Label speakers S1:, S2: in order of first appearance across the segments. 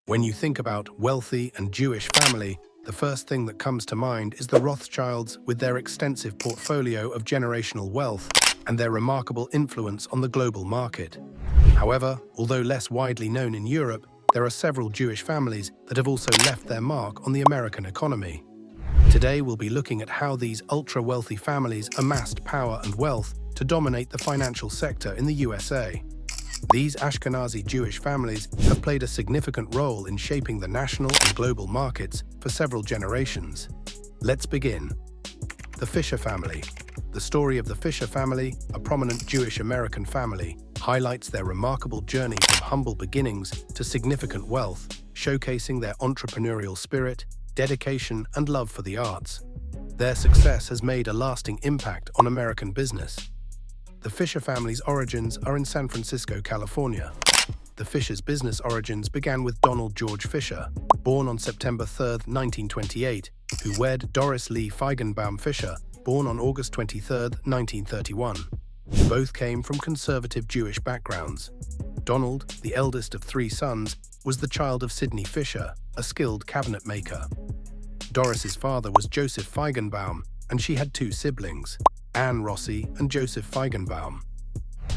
S1: When you think about wealthy and Jewish family, the first thing that comes to mind is the Rothschilds with their extensive portfolio of generational wealth and their remarkable influence on the global market. However, although less widely known in Europe, there are several Jewish families that have also left their mark on the American economy. Today we'll be looking at how these ultra-wealthy families amassed power and wealth to dominate the financial sector in the USA. These Ashkenazi Jewish families have played a significant role in shaping the national and global markets for several generations. Let's begin. The Fisher family. The story of the Fisher family, a prominent Jewish-American family, highlights their remarkable journey from humble beginnings to significant wealth, showcasing their entrepreneurial spirit, dedication, and love for the arts. Their success has made a lasting impact on American business. The Fisher family's origins are in San Francisco, California. The Fishers' business origins began with Donald George Fisher, born on September 3, 1928, who wed Doris Lee Feigenbaum Fisher, born on August 23, 1931. Both came from conservative Jewish backgrounds. Donald, the eldest of three sons, was the child of Sidney Fisher, a skilled cabinet maker. Doris's father was Joseph Feigenbaum, and she had two siblings, Anne Rossi and Joseph Feigenbaum.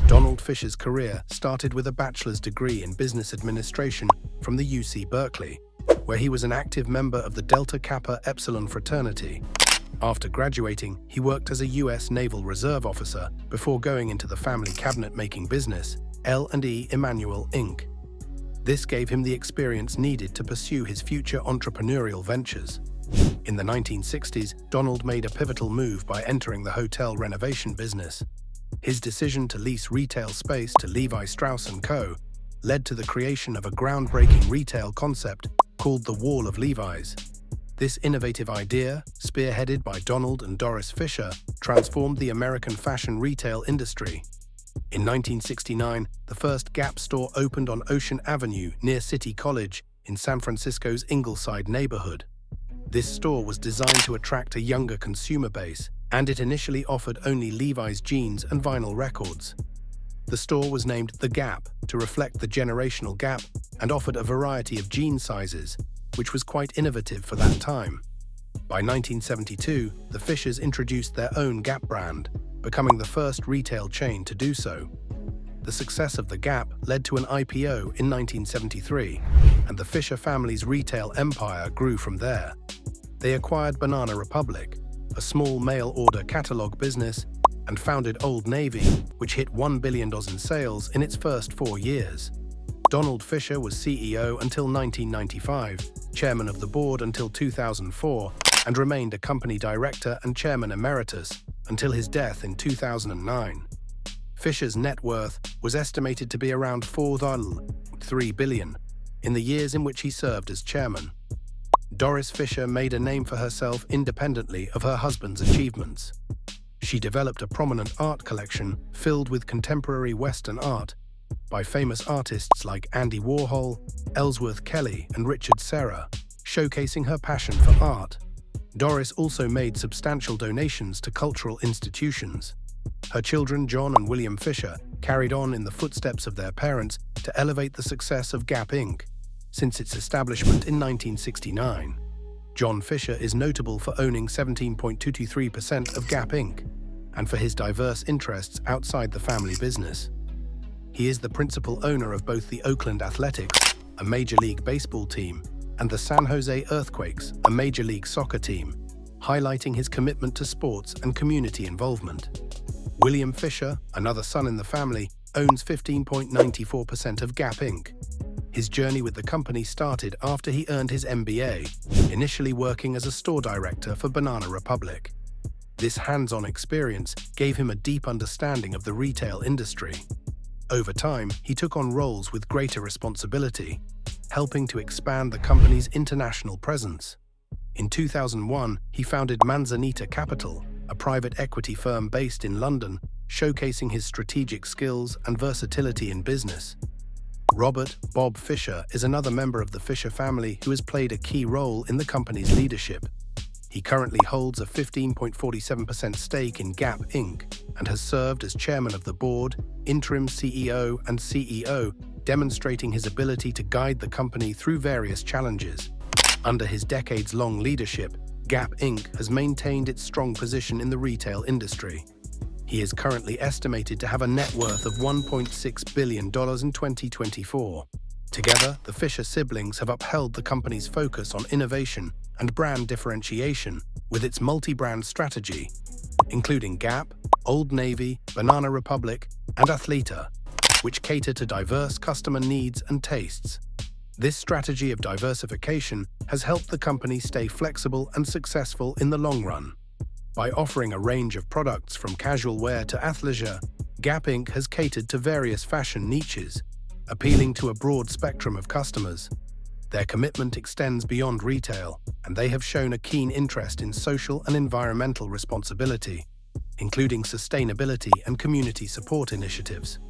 S1: Donald Fisher's career started with a bachelor's degree in business administration from the UC Berkeley, where he was an active member of the Delta Kappa Epsilon fraternity. After graduating, he worked as a U.S. Naval Reserve officer before going into the family cabinet-making business, L&E Emanuel Inc. This gave him the experience needed to pursue his future entrepreneurial ventures. In the 1960s, Donald made a pivotal move by entering the hotel renovation business. His decision to lease retail space to Levi Strauss & Co. led to the creation of a groundbreaking retail concept called the Wall of Levi's. This innovative idea, spearheaded by Donald and Doris Fisher, transformed the American fashion retail industry. In 1969, the first Gap store opened on Ocean Avenue near City College in San Francisco's Ingleside neighborhood. This store was designed to attract a younger consumer base, and it initially offered only Levi's jeans and vinyl records. The store was named The Gap to reflect the generational gap and offered a variety of jean sizes, which was quite innovative for that time. By 1972, the Fishers introduced their own Gap brand, becoming the first retail chain to do so. The success of the Gap led to an IPO in 1973, and the Fisher family's retail empire grew from there. They acquired Banana Republic, a small mail-order catalog business, and founded Old Navy, which hit $1 billion in sales in its first 4 years. Donald Fisher was CEO until 1995, chairman of the board until 2004, and remained a company director and chairman emeritus until his death in 2009. Fisher's net worth was estimated to be around $4.3 billion in the years in which he served as chairman. Doris Fisher made a name for herself independently of her husband's achievements. She developed a prominent art collection filled with contemporary Western art by famous artists like Andy Warhol, Ellsworth Kelly, and Richard Serra, showcasing her passion for art. Doris also made substantial donations to cultural institutions. Her children, John and William Fisher, carried on in the footsteps of their parents to elevate the success of Gap Inc. since its establishment in 1969. John Fisher is notable for owning 17.223% of Gap Inc. and for his diverse interests outside the family business. He is the principal owner of both the Oakland Athletics, a Major League Baseball team, and the San Jose Earthquakes, a Major League Soccer team, highlighting his commitment to sports and community involvement. William Fisher, another son in the family, owns 15.94% of Gap Inc. His journey with the company started after he earned his MBA, initially working as a store director for Banana Republic. This hands-on experience gave him a deep understanding of the retail industry. Over time, he took on roles with greater responsibility, helping to expand the company's international presence. In 2001, he founded Manzanita Capital, a private equity firm based in London, showcasing his strategic skills and versatility in business. Robert "Bob" Fisher is another member of the Fisher family who has played a key role in the company's leadership. He currently holds a 15.47% stake in Gap Inc. and has served as chairman of the board, interim CEO, and CEO, demonstrating his ability to guide the company through various challenges. Under his decades-long leadership, Gap Inc. has maintained its strong position in the retail industry. He is currently estimated to have a net worth of $1.6 billion in 2024. Together, the Fisher siblings have upheld the company's focus on innovation and brand differentiation with its multi-brand strategy, including Gap, Old Navy, Banana Republic, and Athleta, which cater to diverse customer needs and tastes. This strategy of diversification has helped the company stay flexible and successful in the long run. By offering a range of products from casual wear to athleisure, Gap Inc. has catered to various fashion niches, appealing to a broad spectrum of customers. Their commitment extends beyond retail, and they have shown a keen interest in social and environmental responsibility, including sustainability and community support initiatives.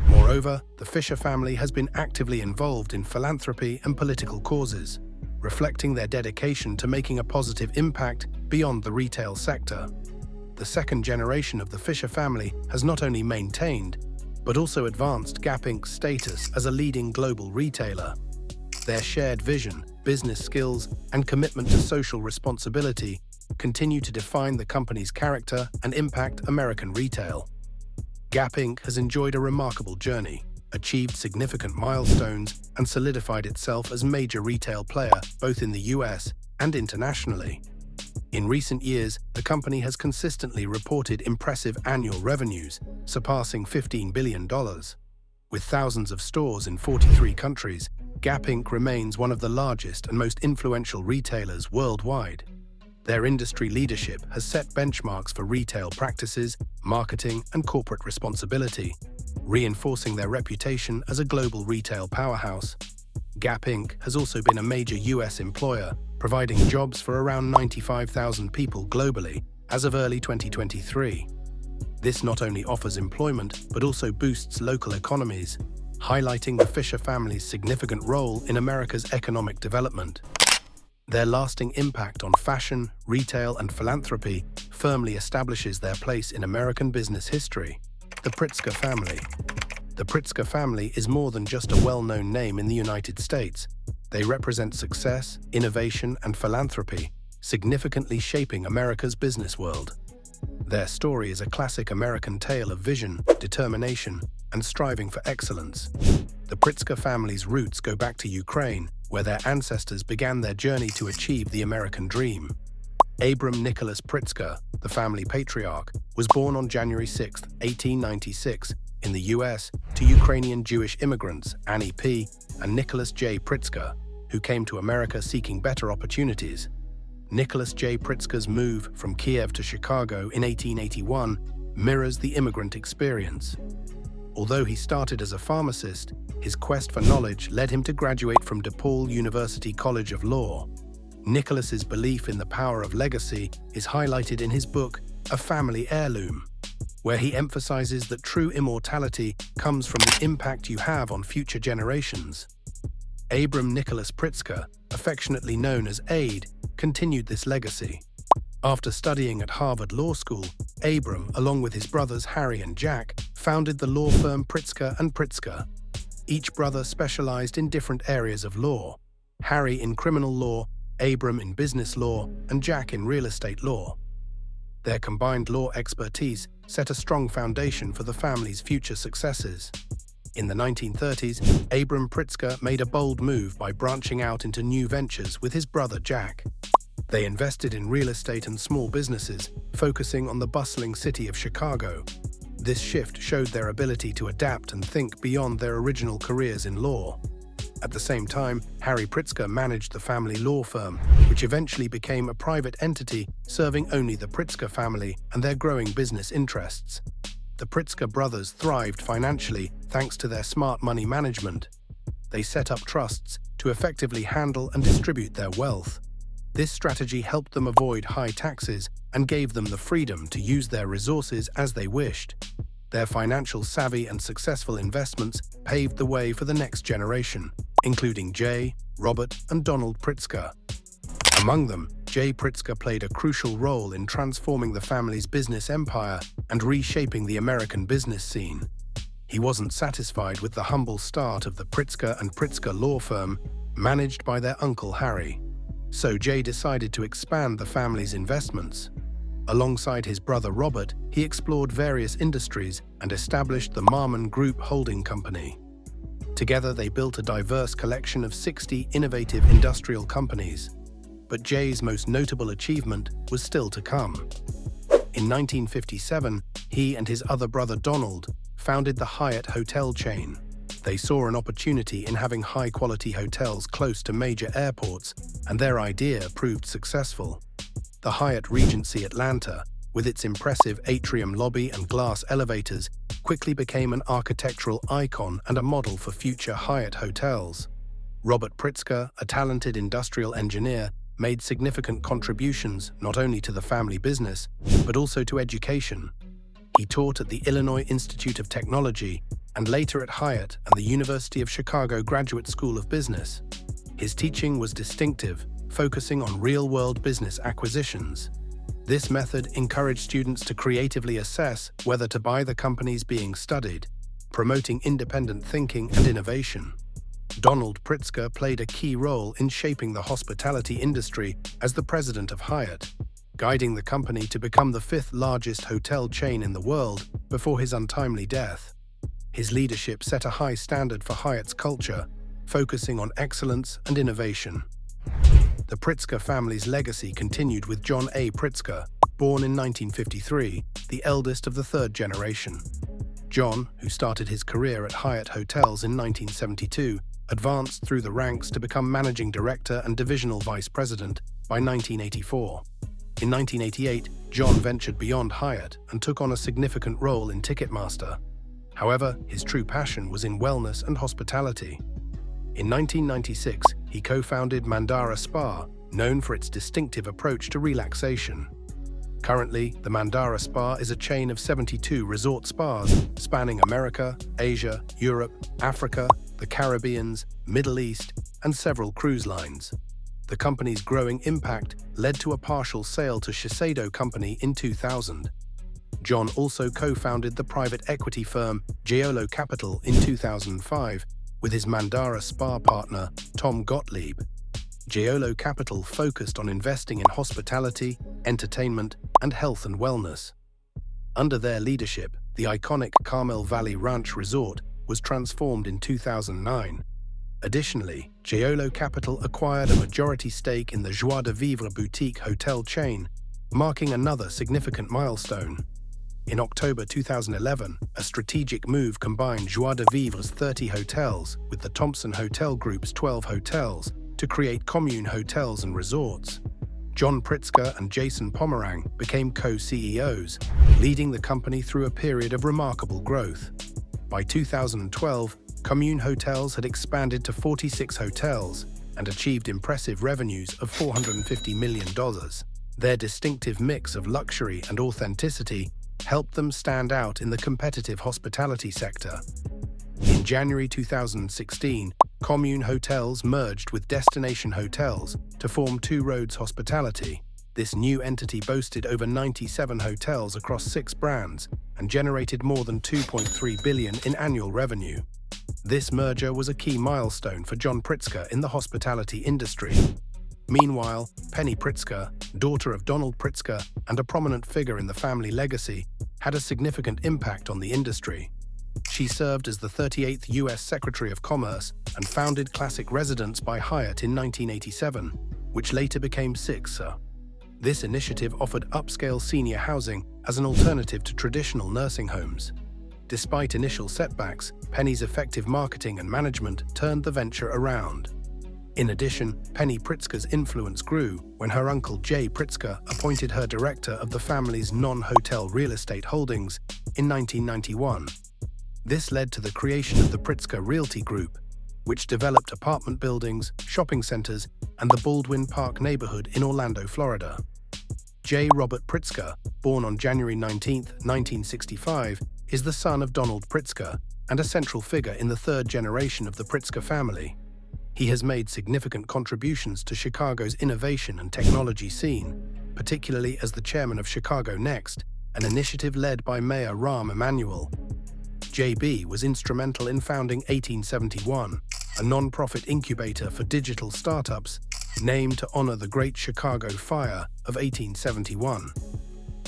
S1: Moreover, the Fisher family has been actively involved in philanthropy and political causes, reflecting their dedication to making a positive impact beyond the retail sector. The second generation of the Fisher family has not only maintained, but also advanced Gap Inc.'s status as a leading global retailer. Their shared vision, business skills, and commitment to social responsibility continue to define the company's character and impact American retail. Gap Inc. has enjoyed a remarkable journey, achieved significant milestones, and solidified itself as a major retail player both in the US and internationally. In recent years, the company has consistently reported impressive annual revenues, surpassing $15 billion. With thousands of stores in 43 countries, Gap Inc. remains one of the largest and most influential retailers worldwide. Their industry leadership has set benchmarks for retail practices, marketing, and corporate responsibility, reinforcing their reputation as a global retail powerhouse. Gap Inc. has also been a major US employer, providing jobs for around 95,000 people globally as of early 2023. This not only offers employment, but also boosts local economies, highlighting the Fisher family's significant role in America's economic development. Their lasting impact on fashion, retail, and philanthropy firmly establishes their place in American business history. The Pritzker family. The Pritzker family is more than just a well-known name in the United States. They represent success, innovation, and philanthropy, significantly shaping America's business world. Their story is a classic American tale of vision, determination, and striving for excellence. The Pritzker family's roots go back to Ukraine, where their ancestors began their journey to achieve the American dream. Abram Nicholas Pritzker, the family patriarch, was born on January 6, 1896, in the U.S. to Ukrainian Jewish immigrants Annie P. and Nicholas J. Pritzker, who came to America seeking better opportunities. Nicholas J. Pritzker's move from Kiev to Chicago in 1881 mirrors the immigrant experience. Although he started as a pharmacist, his quest for knowledge led him to graduate from DePaul University College of Law. Nicholas's belief in the power of legacy is highlighted in his book, A Family Heirloom, where he emphasizes that true immortality comes from the impact you have on future generations. Abram Nicholas Pritzker, affectionately known as Abe, continued this legacy. After studying at Harvard Law School, Abram, along with his brothers Harry and Jack, founded the law firm Pritzker and Pritzker. Each brother specialized in different areas of law: Harry in criminal law, Abram in business law, and Jack in real estate law. Their combined law expertise set a strong foundation for the family's future successes. In the 1930s, Abram Pritzker made a bold move by branching out into new ventures with his brother Jack. They invested in real estate and small businesses, focusing on the bustling city of Chicago. This shift showed their ability to adapt and think beyond their original careers in law. At the same time, Harry Pritzker managed the family law firm, which eventually became a private entity serving only the Pritzker family and their growing business interests. The Pritzker brothers thrived financially thanks to their smart money management. They set up trusts to effectively handle and distribute their wealth. This strategy helped them avoid high taxes and gave them the freedom to use their resources as they wished. Their financial savvy and successful investments paved the way for the next generation, including Jay, Robert, and Donald Pritzker. Among them, Jay Pritzker played a crucial role in transforming the family's business empire and reshaping the American business scene. He wasn't satisfied with the humble start of the Pritzker and Pritzker law firm, managed by their uncle Harry. So Jay decided to expand the family's investments. Alongside his brother Robert, he explored various industries and established the Marmon Group Holding Company. Together, they built a diverse collection of 60 innovative industrial companies. But Jay's most notable achievement was still to come. In 1957, he and his other brother Donald founded the Hyatt hotel chain. They saw an opportunity in having high-quality hotels close to major airports, and their idea proved successful. The Hyatt Regency Atlanta, with its impressive atrium lobby and glass elevators, quickly became an architectural icon and a model for future Hyatt hotels. Robert Pritzker, a talented industrial engineer, made significant contributions not only to the family business, but also to education. He taught at the Illinois Institute of Technology and later at Hyatt and the University of Chicago Graduate School of Business. His teaching was distinctive, focusing on real-world business acquisitions. This method encouraged students to creatively assess whether to buy the companies being studied, promoting independent thinking and innovation. Donald Pritzker played a key role in shaping the hospitality industry as the president of Hyatt, guiding the company to become the fifth-largest hotel chain in the world before his untimely death. His leadership set a high standard for Hyatt's culture, focusing on excellence and innovation. The Pritzker family's legacy continued with John A. Pritzker, born in 1953, the eldest of the third generation. John, who started his career at Hyatt Hotels in 1972, advanced through the ranks to become managing director and divisional vice president by 1984. In 1988, John ventured beyond Hyatt and took on a significant role in Ticketmaster. However, his true passion was in wellness and hospitality. In 1996, he co-founded Mandara Spa, known for its distinctive approach to relaxation. Currently, the Mandara Spa is a chain of 72 resort spas spanning America, Asia, Europe, Africa, the Caribbean, Middle East, and several cruise lines. The company's growing impact led to a partial sale to Shiseido Company in 2000. John also co-founded the private equity firm Giolo Capital in 2005 with his Mandara Spa partner, Tom Gottlieb. Giolo Capital focused on investing in hospitality, entertainment, and health and wellness. Under their leadership, the iconic Carmel Valley Ranch Resort was transformed in 2009. Additionally, Giolo Capital acquired a majority stake in the Joie de Vivre boutique hotel chain, marking another significant milestone. In October 2011, a strategic move combined Joie de Vivre's 30 hotels with the Thompson Hotel Group's 12 hotels to create Commune Hotels and Resorts. John Pritzker and Jason Pomerang became co-CEOs, leading the company through a period of remarkable growth. By 2012, Commune Hotels had expanded to 46 hotels and achieved impressive revenues of $450 million. Their distinctive mix of luxury and authenticity helped them stand out in the competitive hospitality sector. In January 2016, Commune Hotels merged with Destination Hotels to form Two Roads Hospitality. This new entity boasted over 97 hotels across 6 brands and generated more than $2.3 billion in annual revenue. This merger was a key milestone for John Pritzker in the hospitality industry. Meanwhile, Penny Pritzker, daughter of Donald Pritzker and a prominent figure in the family legacy, had a significant impact on the industry. She served as the 38th U.S. Secretary of Commerce and founded Classic Residence by Hyatt in 1987, which later became SIXA. This initiative offered upscale senior housing as an alternative to traditional nursing homes. Despite initial setbacks, Penny's effective marketing and management turned the venture around. In addition, Penny Pritzker's influence grew when her uncle Jay Pritzker appointed her director of the family's non-hotel real estate holdings in 1991. This led to the creation of the Pritzker Realty Group, which developed apartment buildings, shopping centers, and the Baldwin Park neighborhood in Orlando, Florida. J. Robert Pritzker, born on January 19, 1965, is the son of Donald Pritzker and a central figure in the third generation of the Pritzker family. He has made significant contributions to Chicago's innovation and technology scene, particularly as the chairman of Chicago Next, an initiative led by Mayor Rahm Emanuel. JB was instrumental in founding 1871, a non-profit incubator for digital startups, named to honor the Great Chicago Fire of 1871.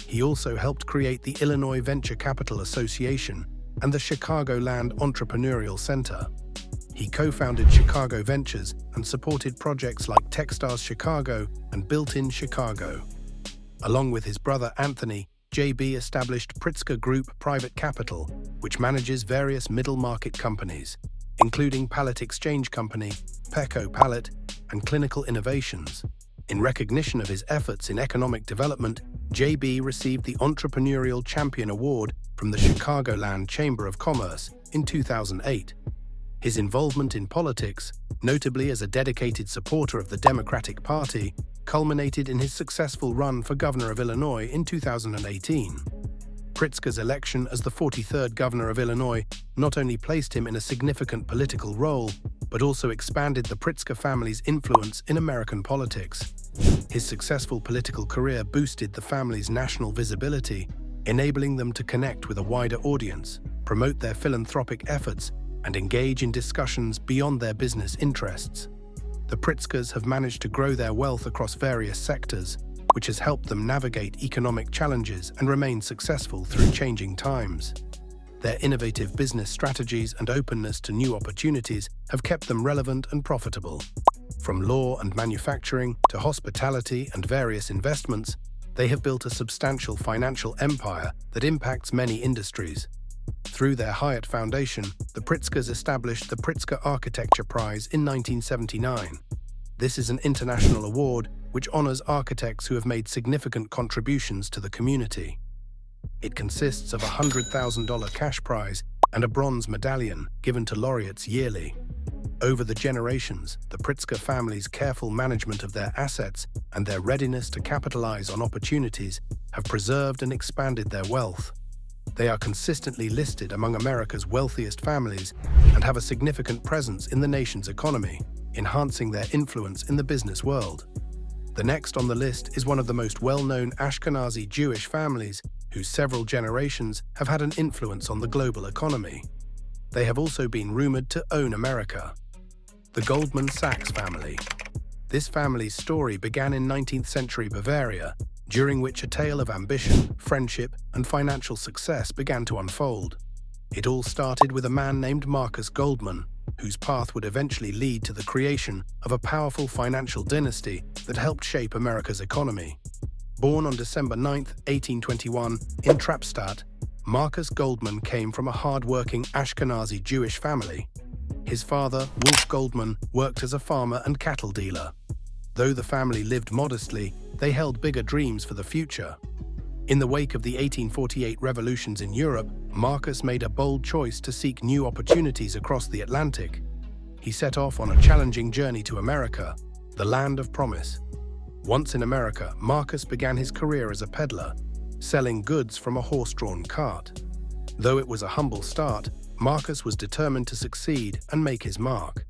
S1: He also helped create the Illinois Venture Capital Association and the Chicagoland Entrepreneurial Center. He co-founded Chicago Ventures and supported projects like Techstars Chicago and Built-in Chicago. Along with his brother Anthony, JB established Pritzker Group Private Capital, which manages various middle-market companies, including Pallet Exchange Company, Pecco Pallet, and Clinical Innovations. In recognition of his efforts in economic development, JB received the Entrepreneurial Champion Award from the Chicagoland Chamber of Commerce in 2008. His involvement in politics, notably as a dedicated supporter of the Democratic Party, culminated in his successful run for governor of Illinois in 2018. Pritzker's election as the 43rd governor of Illinois not only placed him in a significant political role, but also expanded the Pritzker family's influence in American politics. His successful political career boosted the family's national visibility, enabling them to connect with a wider audience, promote their philanthropic efforts, and engage in discussions beyond their business interests. The Pritzkers have managed to grow their wealth across various sectors, which has helped them navigate economic challenges and remain successful through changing times. Their innovative business strategies and openness to new opportunities have kept them relevant and profitable. From law and manufacturing to hospitality and various investments, they have built a substantial financial empire that impacts many industries. Through their Hyatt Foundation, the Pritzkers established the Pritzker Architecture Prize in 1979. This is an international award which honors architects who have made significant contributions to the community. It consists of a $100,000 cash prize and a bronze medallion given to laureates yearly. Over the generations, the Pritzker family's careful management of their assets and their readiness to capitalize on opportunities have preserved and expanded their wealth. They are consistently listed among America's wealthiest families and have a significant presence in the nation's economy, enhancing their influence in the business world. The next on the list is one of the most well-known Ashkenazi Jewish families whose several generations have had an influence on the global economy. They have also been rumored to own America. The Goldman Sachs family. This family's story began in 19th century Bavaria, during which a tale of ambition, friendship, and financial success began to unfold. It all started with a man named Marcus Goldman, whose path would eventually lead to the creation of a powerful financial dynasty that helped shape America's economy. Born on December 9, 1821, in Trappstadt, Marcus Goldman came from a hard-working Ashkenazi Jewish family. His father, Wolf Goldman, worked as a farmer and cattle dealer. Though the family lived modestly, they held bigger dreams for the future. In the wake of the 1848 revolutions in Europe, Marcus made a bold choice to seek new opportunities across the Atlantic. He set off on a challenging journey to America, the land of promise. Once in America, Marcus began his career as a peddler, selling goods from a horse-drawn cart. Though it was a humble start, Marcus was determined to succeed and make his mark.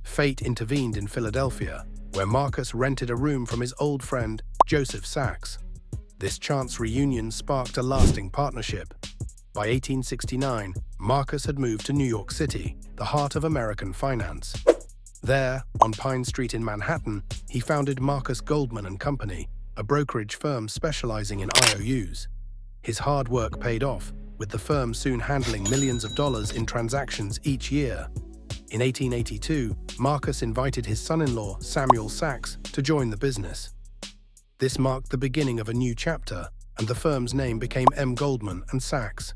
S1: Fate intervened in Philadelphia, where Marcus rented a room from his old friend, Joseph Sachs. This chance reunion sparked a lasting partnership. By 1869, Marcus had moved to New York City, the heart of American finance. There, on Pine Street in Manhattan, he founded Marcus Goldman & Company, a brokerage firm specializing in IOUs. His hard work paid off, with the firm soon handling millions of dollars in transactions each year. In 1882, Marcus invited his son-in-law, Samuel Sachs, to join the business. This marked the beginning of a new chapter, and the firm's name became M. Goldman & Sachs.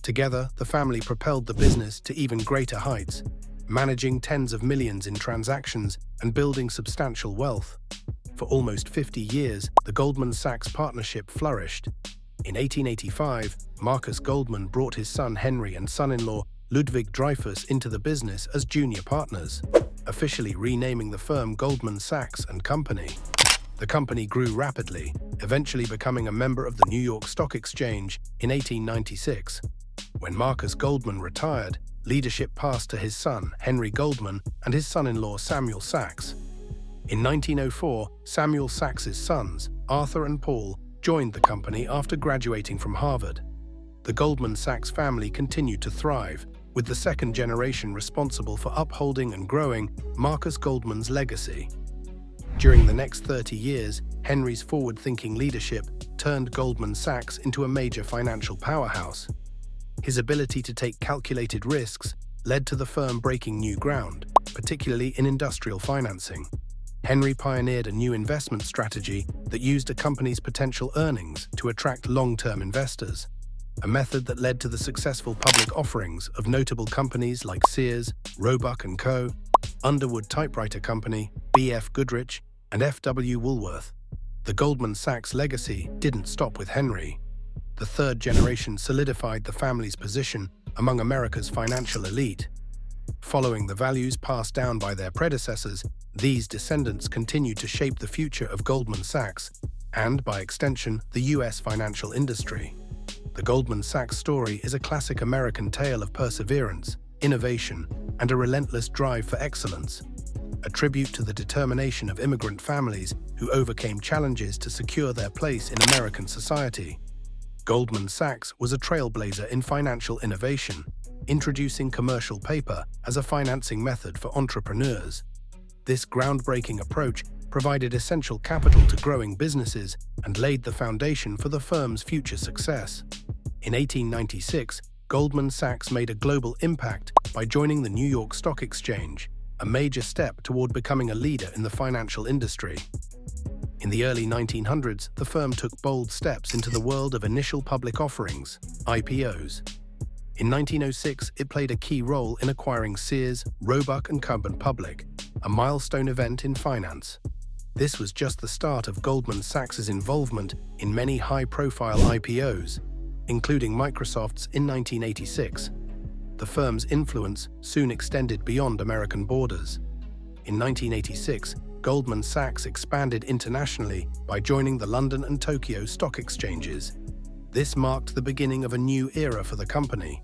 S1: Together, the family propelled the business to even greater heights, managing tens of millions in transactions and building substantial wealth. For almost 50 years, the Goldman Sachs partnership flourished. In 1885, Marcus Goldman brought his son Henry and son-in-law Ludwig Dreyfus into the business as junior partners, officially renaming the firm Goldman Sachs & Company. The company grew rapidly, eventually becoming a member of the New York Stock Exchange in 1896. When Marcus Goldman retired, leadership passed to his son, Henry Goldman, and his son-in-law, Samuel Sachs. In 1904, Samuel Sachs's sons, Arthur and Paul, joined the company after graduating from Harvard. The Goldman Sachs family continued to thrive, with the second generation responsible for upholding and growing Marcus Goldman's legacy. During the next 30 years, Henry's forward-thinking leadership turned Goldman Sachs into a major financial powerhouse. His ability to take calculated risks led to the firm breaking new ground, particularly in industrial financing. Henry pioneered a new investment strategy that used a company's potential earnings to attract long-term investors, a method that led to the successful public offerings of notable companies like Sears, Roebuck & Co., Underwood Typewriter Company, B.F. Goodrich, and F.W. Woolworth. The Goldman Sachs legacy didn't stop with Henry. The third generation solidified the family's position among America's financial elite. Following the values passed down by their predecessors, these descendants continued to shape the future of Goldman Sachs and, by extension, the U.S. financial industry. The Goldman Sachs story is a classic American tale of perseverance, innovation, and a relentless drive for excellence, a tribute to the determination of immigrant families who overcame challenges to secure their place in American society. Goldman Sachs was a trailblazer in financial innovation, introducing commercial paper as a financing method for entrepreneurs. This groundbreaking approach provided essential capital to growing businesses and laid the foundation for the firm's future success. In 1896, Goldman Sachs made a global impact by joining the New York Stock Exchange, a major step toward becoming a leader in the financial industry. In the early 1900s, the firm took bold steps into the world of initial public offerings, IPOs. In 1906, it played a key role in acquiring Sears, Roebuck & Co. Public, a milestone event in finance. This was just the start of Goldman Sachs's involvement in many high-profile IPOs, including Microsoft's in 1986. The firm's influence soon extended beyond American borders. In 1986, Goldman Sachs expanded internationally by joining the London and Tokyo stock exchanges. This marked the beginning of a new era for the company.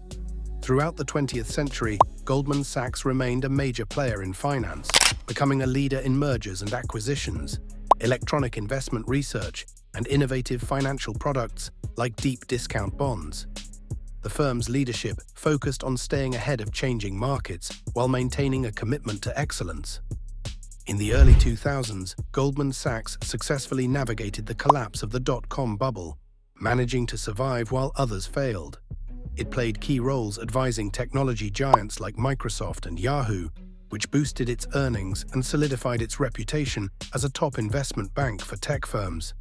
S1: Throughout the 20th century, Goldman Sachs remained a major player in finance, becoming a leader in mergers and acquisitions, electronic investment research, and innovative financial products like deep discount bonds. The firm's leadership focused on staying ahead of changing markets while maintaining a commitment to excellence. In the early 2000s, Goldman Sachs successfully navigated the collapse of the dot-com bubble, managing to survive while others failed. It played key roles advising technology giants like Microsoft and Yahoo, which boosted its earnings and solidified its reputation as a top investment bank for tech firms.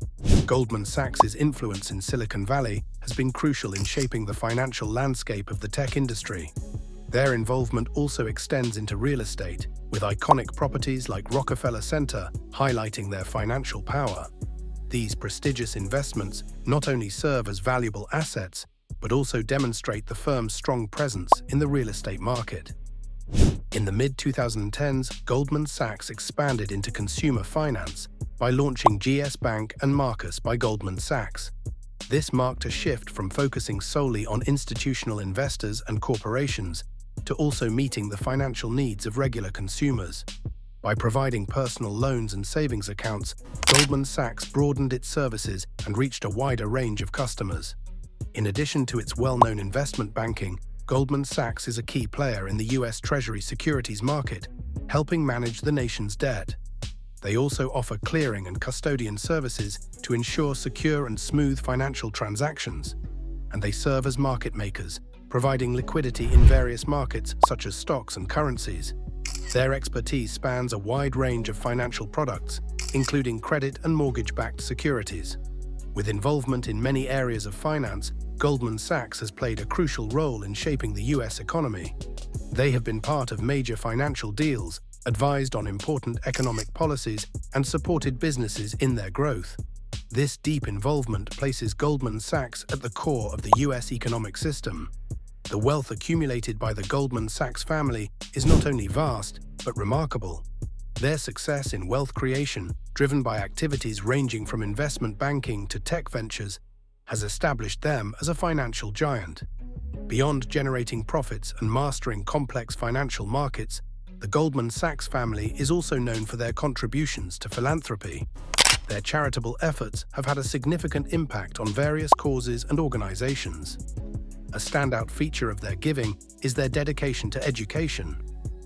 S1: Goldman Sachs's influence in Silicon Valley has been crucial in shaping the financial landscape of the tech industry. Their involvement also extends into real estate, with iconic properties like Rockefeller Center highlighting their financial power. These prestigious investments not only serve as valuable assets, but also demonstrate the firm's strong presence in the real estate market. In the mid-2010s, Goldman Sachs expanded into consumer finance by launching GS Bank and Marcus by Goldman Sachs. This marked a shift from focusing solely on institutional investors and corporations to also meeting the financial needs of regular consumers. By providing personal loans and savings accounts, Goldman Sachs broadened its services and reached a wider range of customers. In addition to its well-known investment banking, Goldman Sachs is a key player in the U.S. Treasury securities market, helping manage the nation's debt. They also offer clearing and custodian services to ensure secure and smooth financial transactions. And they serve as market makers, providing liquidity in various markets such as stocks and currencies. Their expertise spans a wide range of financial products, including credit and mortgage-backed securities. With involvement in many areas of finance, Goldman Sachs has played a crucial role in shaping the U.S. economy. They have been part of major financial deals, advised on important economic policies, and supported businesses in their growth. This deep involvement places Goldman Sachs at the core of the U.S. economic system. The wealth accumulated by the Goldman Sachs family is not only vast, but remarkable. Their success in wealth creation, driven by activities ranging from investment banking to tech ventures, has established them as a financial giant. Beyond generating profits and mastering complex financial markets, the Goldman Sachs family is also known for their contributions to philanthropy. Their charitable efforts have had a significant impact on various causes and organizations. A standout feature of their giving is their dedication to education.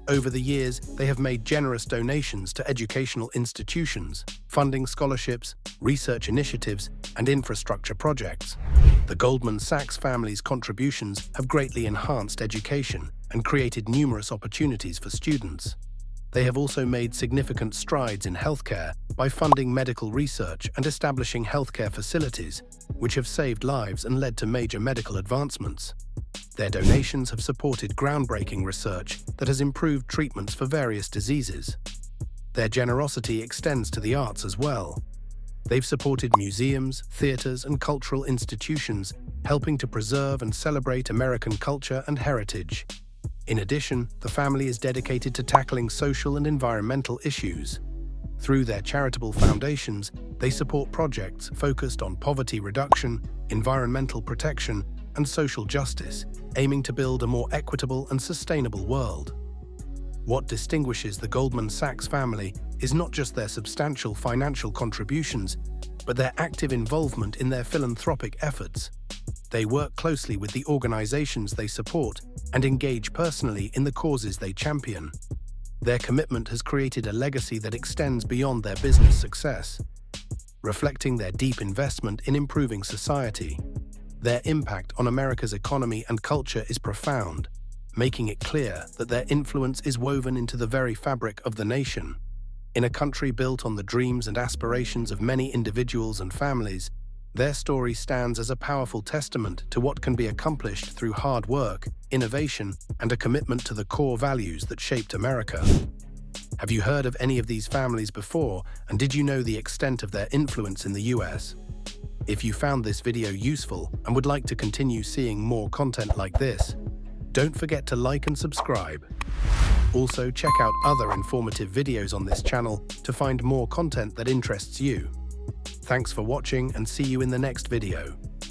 S1: Over the years, they have made generous donations to educational institutions, funding scholarships, research initiatives, and infrastructure projects. The Goldman Sachs family's contributions have greatly enhanced education and created numerous opportunities for students. They have also made significant strides in healthcare by funding medical research and establishing healthcare facilities, which have saved lives and led to major medical advancements. Their donations have supported groundbreaking research that has improved treatments for various diseases. Their generosity extends to the arts as well. They've supported museums, theaters, and cultural institutions, helping to preserve and celebrate American culture and heritage. In addition, the family is dedicated to tackling social and environmental issues. Through their charitable foundations, they support projects focused on poverty reduction, environmental protection, and social justice, aiming to build a more equitable and sustainable world. What distinguishes the Goldman Sachs family is not just their substantial financial contributions, but their active involvement in their philanthropic efforts. They work closely with the organizations they support and engage personally in the causes they champion. Their commitment has created a legacy that extends beyond their business success, reflecting their deep investment in improving society. Their impact on America's economy and culture is profound, making it clear that their influence is woven into the very fabric of the nation. In a country built on the dreams and aspirations of many individuals and families, their story stands as a powerful testament to what can be accomplished through hard work, innovation, and a commitment to the core values that shaped America. Have you heard of any of these families before, and did you know the extent of their influence in the US? If you found this video useful and would like to continue seeing more content like this, don't forget to like and subscribe. Also, check out other informative videos on this channel to find more content that interests you. Thanks for watching and see you in the next video.